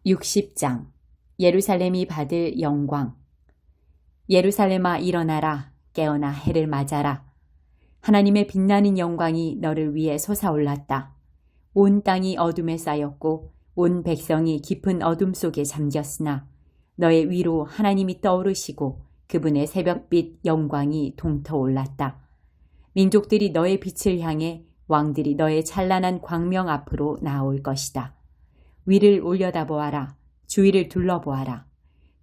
60장 예루살렘이 받을 영광. 예루살렘아 일어나라, 깨어나 해를 맞아라. 하나님의 빛나는 영광이 너를 위해 솟아올랐다. 온 땅이 어둠에 쌓였고 온 백성이 깊은 어둠 속에 잠겼으나 너의 위로 하나님이 떠오르시고 그분의 새벽빛 영광이 동터올랐다. 민족들이 너의 빛을 향해 왕들이 너의 찬란한 광명 앞으로 나올 것이다. 위를 올려다보아라. 주위를 둘러보아라.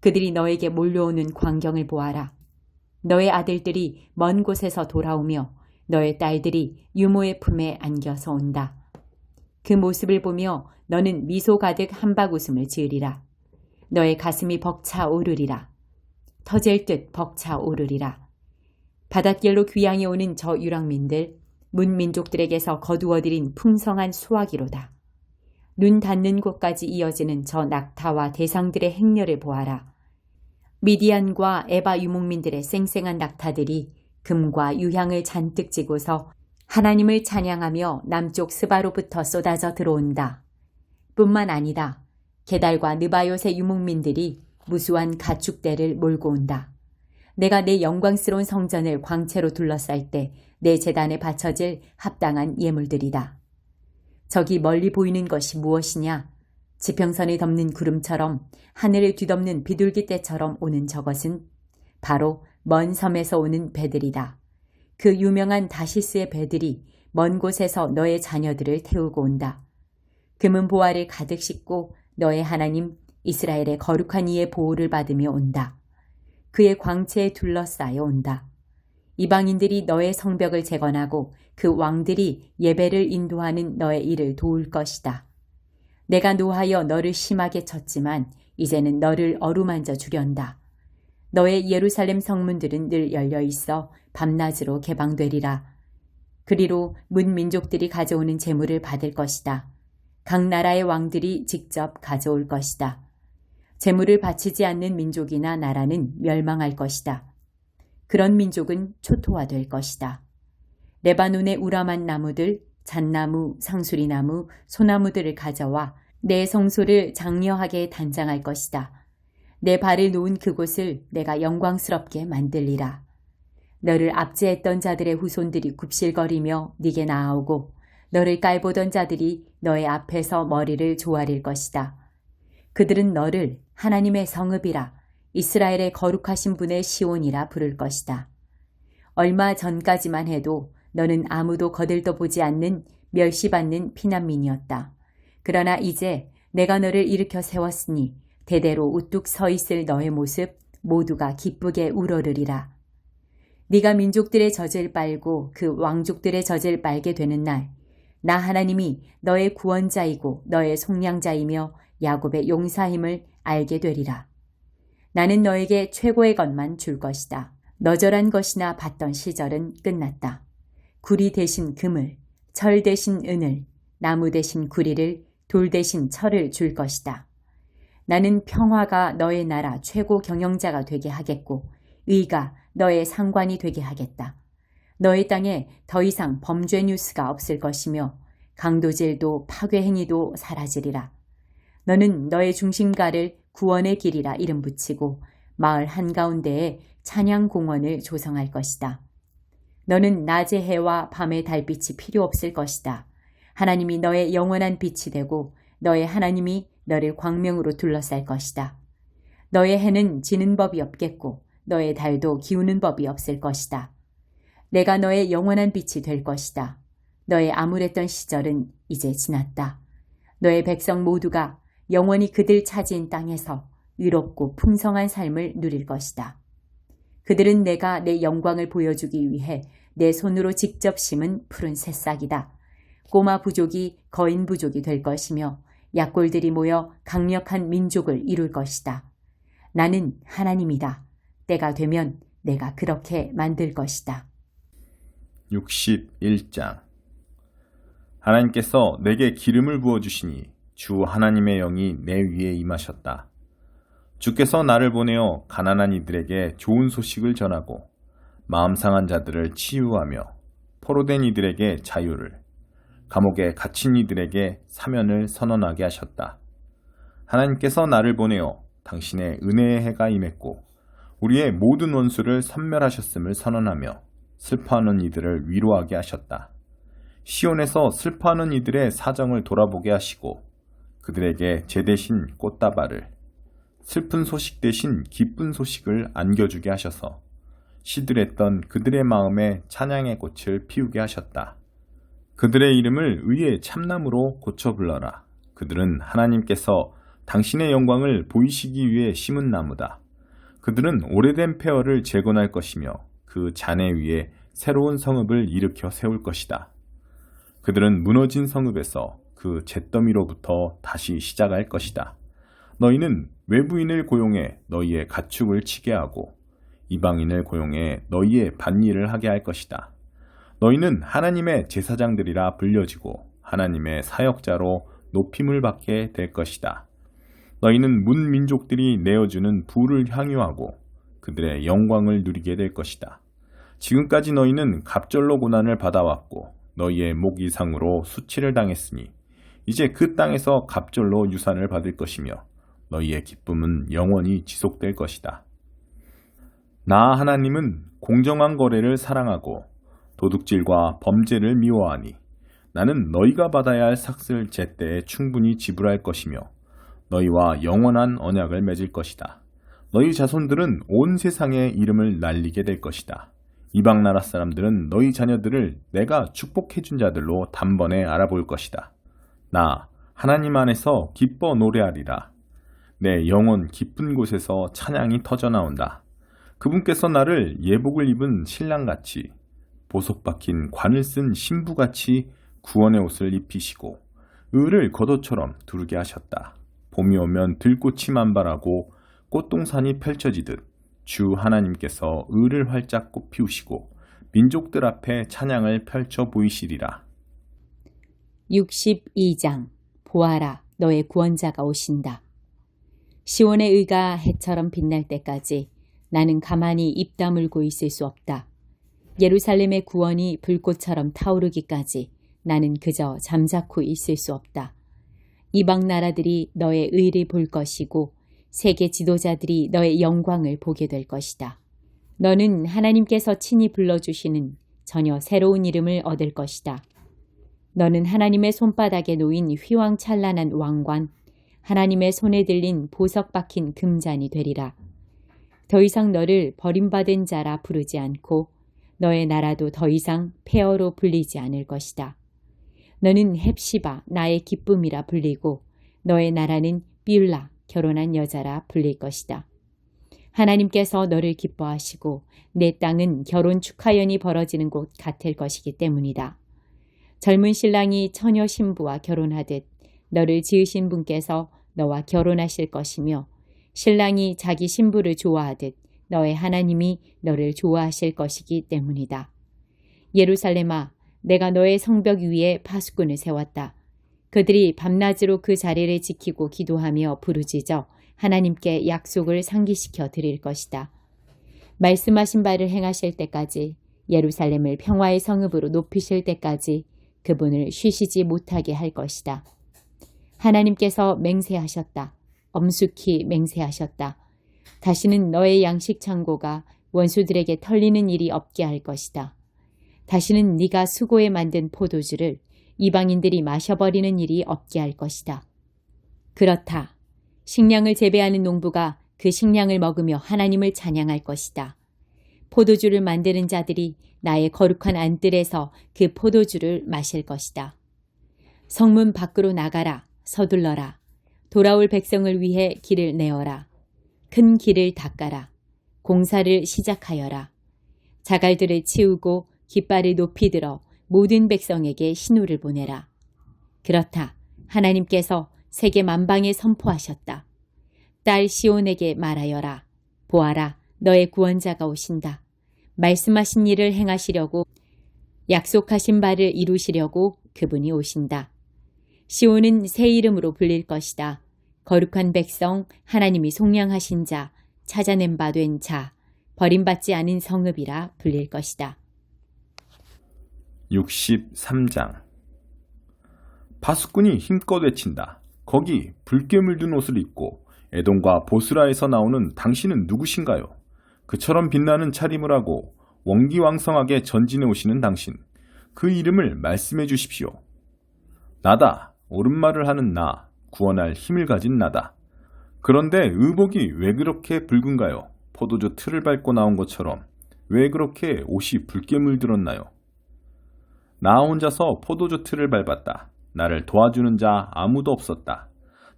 그들이 너에게 몰려오는 광경을 보아라. 너의 아들들이 먼 곳에서 돌아오며 너의 딸들이 유모의 품에 안겨서 온다. 그 모습을 보며 너는 미소 가득 한박웃음을 지으리라. 너의 가슴이 벅차 오르리라. 터질 듯 벅차 오르리라. 바닷길로 귀향해 오는 저 유랑민들, 문민족들에게서 거두어들인 풍성한 수확이로다. 눈 닿는 곳까지 이어지는 저 낙타와 대상들의 행렬을 보아라. 미디안과 에바 유목민들의 쌩쌩한 낙타들이 금과 유향을 잔뜩 지고서 하나님을 찬양하며 남쪽 스바로부터 쏟아져 들어온다. 뿐만 아니다. 게달과 느바요의 유목민들이 무수한 가축대를 몰고 온다. 내가 내 영광스러운 성전을 광채로 둘러쌀 때 내 제단에 바쳐질 합당한 예물들이다. 저기 멀리 보이는 것이 무엇이냐? 지평선을 덮는 구름처럼 하늘을 뒤덮는 비둘기떼처럼 오는 저것은 바로 먼 섬에서 오는 배들이다. 그 유명한 다시스의 배들이 먼 곳에서 너의 자녀들을 태우고 온다. 금은 보화를 가득 싣고 너의 하나님 이스라엘의 거룩한 이의 보호를 받으며 온다. 그의 광채에 둘러싸여 온다. 이방인들이 너의 성벽을 재건하고 그 왕들이 예배를 인도하는 너의 일을 도울 것이다. 내가 노하여 너를 심하게 쳤지만 이제는 너를 어루만져 주련다. 너의 예루살렘 성문들은 늘 열려있어 밤낮으로 개방되리라. 그리로 문민족들이 가져오는 재물을 받을 것이다. 각 나라의 왕들이 직접 가져올 것이다. 재물을 바치지 않는 민족이나 나라는 멸망할 것이다. 그런 민족은 초토화될 것이다. 레바논의 우람한 나무들, 잣나무, 상수리나무, 소나무들을 가져와 내 성소를 장려하게 단장할 것이다. 내 발을 놓은 그곳을 내가 영광스럽게 만들리라. 너를 압제했던 자들의 후손들이 굽실거리며 네게 나아오고 너를 깔보던 자들이 너의 앞에서 머리를 조아릴 것이다. 그들은 너를 하나님의 성읍이라 이스라엘의 거룩하신 분의 시온이라 부를 것이다. 얼마 전까지만 해도 너는 아무도 거들떠보지 않는 멸시받는 피난민이었다. 그러나 이제 내가 너를 일으켜 세웠으니 대대로 우뚝 서 있을 너의 모습 모두가 기쁘게 우러르리라. 네가 민족들의 젖을 빨고 그 왕족들의 젖을 빨게 되는 날, 나 하나님이 너의 구원자이고 너의 속량자이며 야곱의 용사임을 알게 되리라. 나는 너에게 최고의 것만 줄 것이다. 너절한 것이나 받던 시절은 끝났다. 구리 대신 금을, 철 대신 은을, 나무 대신 구리를, 돌 대신 철을 줄 것이다. 나는 평화가 너의 나라 최고 경영자가 되게 하겠고 의가 너의 상관이 되게 하겠다. 너의 땅에 더 이상 범죄 뉴스가 없을 것이며 강도질도 파괴 행위도 사라지리라. 너는 너의 중심가를 구원의 길이라 이름 붙이고 마을 한가운데에 찬양 공원을 조성할 것이다. 너는 낮의 해와 밤의 달빛이 필요 없을 것이다. 하나님이 너의 영원한 빛이 되고 너의 하나님이 너를 광명으로 둘러쌀 것이다. 너의 해는 지는 법이 없겠고 너의 달도 기우는 법이 없을 것이다. 내가 너의 영원한 빛이 될 것이다. 너의 암울했던 시절은 이제 지났다. 너의 백성 모두가 영원히 그들 차지인 땅에서 의롭고 풍성한 삶을 누릴 것이다. 그들은 내가 내 영광을 보여주기 위해 내 손으로 직접 심은 푸른 새싹이다. 꼬마 부족이 거인 부족이 될 것이며 약골들이 모여 강력한 민족을 이룰 것이다. 나는 하나님이다. 때가 되면 내가 그렇게 만들 것이다. 61장 하나님께서 내게 기름을 부어주시니 주 하나님의 영이 내 위에 임하셨다. 주께서 나를 보내어 가난한 이들에게 좋은 소식을 전하고 마음 상한 자들을 치유하며 포로된 이들에게 자유를, 감옥에 갇힌 이들에게 사면을 선언하게 하셨다. 하나님께서 나를 보내어 당신의 은혜의 해가 임했고 우리의 모든 원수를 섬멸하셨음을 선언하며 슬퍼하는 이들을 위로하게 하셨다. 시온에서 슬퍼하는 이들의 사정을 돌아보게 하시고 그들에게 제 대신 꽃다발을, 슬픈 소식 대신 기쁜 소식을 안겨주게 하셔서 시들했던 그들의 마음에 찬양의 꽃을 피우게 하셨다. 그들의 이름을 의의 참나무로 고쳐 불러라. 그들은 하나님께서 당신의 영광을 보이시기 위해 심은 나무다. 그들은 오래된 폐허를 재건할 것이며 그 잔해 위에 새로운 성읍을 일으켜 세울 것이다. 그들은 무너진 성읍에서 그 잿더미로부터 다시 시작할 것이다. 너희는 외부인을 고용해 너희의 가축을 치게 하고 이방인을 고용해 너희의 밭일을 하게 할 것이다. 너희는 하나님의 제사장들이라 불려지고 하나님의 사역자로 높임을 받게 될 것이다. 너희는 문민족들이 내어주는 부를 향유하고 그들의 영광을 누리게 될 것이다. 지금까지 너희는 갑절로 고난을 받아왔고 너희의 목 이상으로 수치를 당했으니 이제 그 땅에서 갑절로 유산을 받을 것이며 너희의 기쁨은 영원히 지속될 것이다. 나 하나님은 공정한 거래를 사랑하고 도둑질과 범죄를 미워하니 나는 너희가 받아야 할 삭슬 제때에 충분히 지불할 것이며 너희와 영원한 언약을 맺을 것이다. 너희 자손들은 온 세상에 이름을 날리게 될 것이다. 이방 나라 사람들은 너희 자녀들을 내가 축복해준 자들로 단번에 알아볼 것이다. 나 하나님 안에서 기뻐 노래하리라. 내 영혼 깊은 곳에서 찬양이 터져나온다. 그분께서 나를 예복을 입은 신랑같이 보석 박힌 관을 쓴 신부같이 구원의 옷을 입히시고 을을 겉옷처럼 두르게 하셨다. 봄이 오면 들꽃이 만발하고 꽃동산이 펼쳐지듯 주 하나님께서 을을 활짝 꽃피우시고 민족들 앞에 찬양을 펼쳐 보이시리라. 62장 보아라 너의 구원자가 오신다. 시온의 의가 해처럼 빛날 때까지 나는 가만히 입 다물고 있을 수 없다. 예루살렘의 구원이 불꽃처럼 타오르기까지 나는 그저 잠자코 있을 수 없다. 이방 나라들이 너의 의를 볼 것이고 세계 지도자들이 너의 영광을 보게 될 것이다. 너는 하나님께서 친히 불러주시는 전혀 새로운 이름을 얻을 것이다. 너는 하나님의 손바닥에 놓인 휘황찬란한 왕관, 하나님의 손에 들린 보석 박힌 금잔이 되리라. 더 이상 너를 버림받은 자라 부르지 않고 너의 나라도 더 이상 폐허로 불리지 않을 것이다. 너는 헵시바 나의 기쁨이라 불리고 너의 나라는 비울라 결혼한 여자라 불릴 것이다. 하나님께서 너를 기뻐하시고 내 땅은 결혼 축하연이 벌어지는 곳 같을 것이기 때문이다. 젊은 신랑이 처녀 신부와 결혼하듯 너를 지으신 분께서 너와 결혼하실 것이며 신랑이 자기 신부를 좋아하듯 너의 하나님이 너를 좋아하실 것이기 때문이다. 예루살렘아, 내가 너의 성벽 위에 파수꾼을 세웠다. 그들이 밤낮으로 그 자리를 지키고 기도하며 부르짖어 하나님께 약속을 상기시켜 드릴 것이다. 말씀하신 바를 행하실 때까지 예루살렘을 평화의 성읍으로 높이실 때까지 그분을 쉬시지 못하게 할 것이다. 하나님께서 맹세하셨다. 엄숙히 맹세하셨다. 다시는 너의 양식 창고가 원수들에게 털리는 일이 없게 할 것이다. 다시는 네가 수고에 만든 포도주를 이방인들이 마셔버리는 일이 없게 할 것이다. 그렇다. 식량을 재배하는 농부가 그 식량을 먹으며 하나님을 찬양할 것이다. 포도주를 만드는 자들이 나의 거룩한 안뜰에서 그 포도주를 마실 것이다. 성문 밖으로 나가라. 서둘러라. 돌아올 백성을 위해 길을 내어라. 큰 길을 닦아라. 공사를 시작하여라. 자갈들을 치우고 깃발을 높이 들어 모든 백성에게 신호를 보내라. 그렇다. 하나님께서 세계 만방에 선포하셨다. 딸 시온에게 말하여라. 보아라, 너의 구원자가 오신다. 말씀하신 일을 행하시려고 약속하신 바를 이루시려고 그분이 오신다. 시온은 새 이름으로 불릴 것이다. 거룩한 백성, 하나님이 속량하신 자, 찾아낸 바 된 자, 버림받지 않은 성읍이라 불릴 것이다. 63장 파수꾼이 힘껏 외친다. 거기 붉게 물든 옷을 입고 에돔과 보스라에서 나오는 당신은 누구신가요? 그처럼 빛나는 차림을 하고 원기왕성하게 전진해 오시는 당신, 그 이름을 말씀해 주십시오. 나다, 옳은 말을 하는 나, 구원할 힘을 가진 나다. 그런데 의복이 왜 그렇게 붉은가요? 포도주 틀을 밟고 나온 것처럼 왜 그렇게 옷이 붉게 물들었나요? 나 혼자서 포도주 틀을 밟았다. 나를 도와주는 자 아무도 없었다.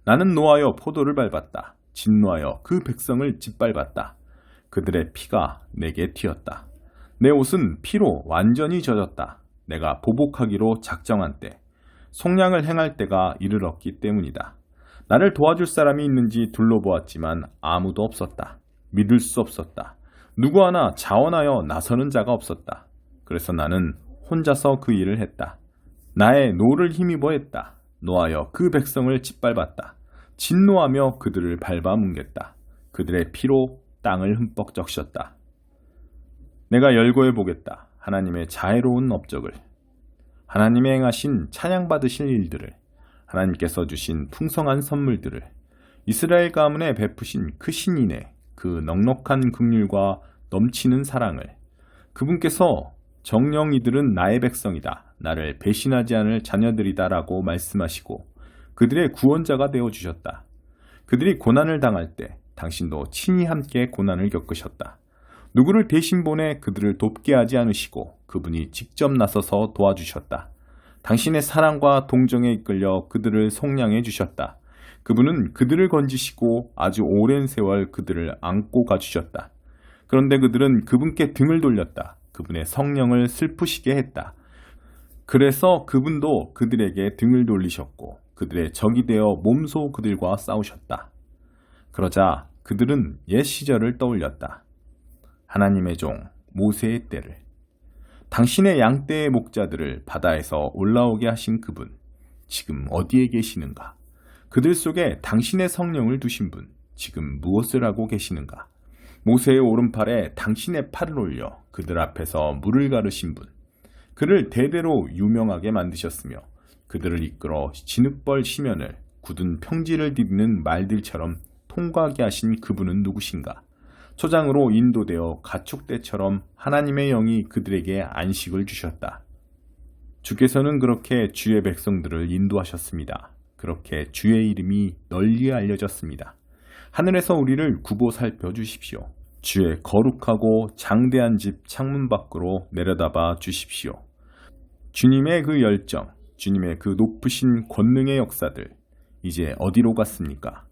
나는 노하여 포도를 밟았다. 진노하여 그 백성을 짓밟았다. 그들의 피가 내게 튀었다. 내 옷은 피로 완전히 젖었다. 내가 보복하기로 작정한 때, 속량을 행할 때가 이르렀기 때문이다. 나를 도와줄 사람이 있는지 둘러보았지만 아무도 없었다. 믿을 수 없었다. 누구 하나 자원하여 나서는 자가 없었다. 그래서 나는 혼자서 그 일을 했다. 나의 노를 힘입어 했다. 노하여 그 백성을 짓밟았다. 진노하며 그들을 밟아뭉갰다. 그들의 피로 땅을 흠뻑 적셨다. 내가 열거해 보겠다. 하나님의 자애로운 업적을, 하나님의 행하신 찬양받으실 일들을, 하나님께서 주신 풍성한 선물들을, 이스라엘 가문에 베푸신 크신 인애, 그 넉넉한 긍휼과 넘치는 사랑을, 그분께서 정녕 이들은 나의 백성이다, 나를 배신하지 않을 자녀들이다 라고 말씀하시고 그들의 구원자가 되어주셨다. 그들이 고난을 당할 때 당신도 친히 함께 고난을 겪으셨다. 누구를 대신 보내 그들을 돕게 하지 않으시고 그분이 직접 나서서 도와주셨다. 당신의 사랑과 동정에 이끌려 그들을 속량해 주셨다. 그분은 그들을 건지시고 아주 오랜 세월 그들을 안고 가주셨다. 그런데 그들은 그분께 등을 돌렸다. 그분의 성령을 슬프시게 했다. 그래서 그분도 그들에게 등을 돌리셨고 그들의 적이 되어 몸소 그들과 싸우셨다. 그러자 그들은 옛 시절을 떠올렸다. 하나님의 종 모세의 때를, 당신의 양떼의 목자들을 바다에서 올라오게 하신 그분, 지금 어디에 계시는가? 그들 속에 당신의 성령을 두신 분, 지금 무엇을 하고 계시는가? 모세의 오른팔에 당신의 팔을 올려 그들 앞에서 물을 가르신 분, 그를 대대로 유명하게 만드셨으며 그들을 이끌어 진흙벌 시면을 굳은 평지를 디디는 말들처럼 통과하게 하신 그분은 누구신가? 초장으로 인도되어 가축대처럼 하나님의 영이 그들에게 안식을 주셨다. 주께서는 그렇게 주의 백성들을 인도하셨습니다. 그렇게 주의 이름이 널리 알려졌습니다. 하늘에서 우리를 굽어 살펴주십시오. 주의 거룩하고 장대한 집 창문 밖으로 내려다봐 주십시오. 주님의 그 열정, 주님의 그 높으신 권능의 역사들, 이제 어디로 갔습니까?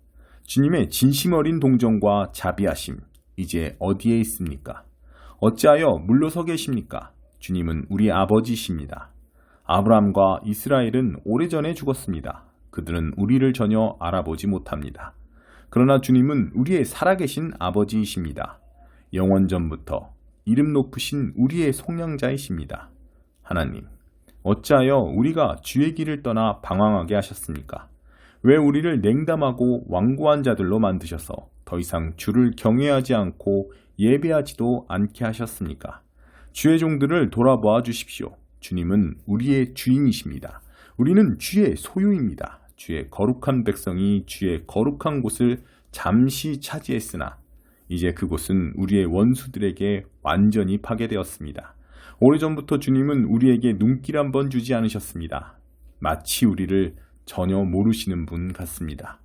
주님의 진심 어린 동정과 자비하심, 이제 어디에 있습니까? 어찌하여 물러서 계십니까? 주님은 우리 아버지이십니다. 아브라함과 이스라엘은 오래전에 죽었습니다. 그들은 우리를 전혀 알아보지 못합니다. 그러나 주님은 우리의 살아계신 아버지이십니다. 영원전부터 이름 높으신 우리의 속량자이십니다. 하나님, 어찌하여 우리가 주의 길을 떠나 방황하게 하셨습니까? 왜 우리를 냉담하고 완고한 자들로 만드셔서 더 이상 주를 경외하지 않고 예배하지도 않게 하셨습니까? 주의 종들을 돌아보아 주십시오. 주님은 우리의 주인이십니다. 우리는 주의 소유입니다. 주의 거룩한 백성이 주의 거룩한 곳을 잠시 차지했으나 이제 그곳은 우리의 원수들에게 완전히 파괴되었습니다. 오래전부터 주님은 우리에게 눈길 한번 주지 않으셨습니다. 마치 우리를 전혀 모르시는 분 같습니다.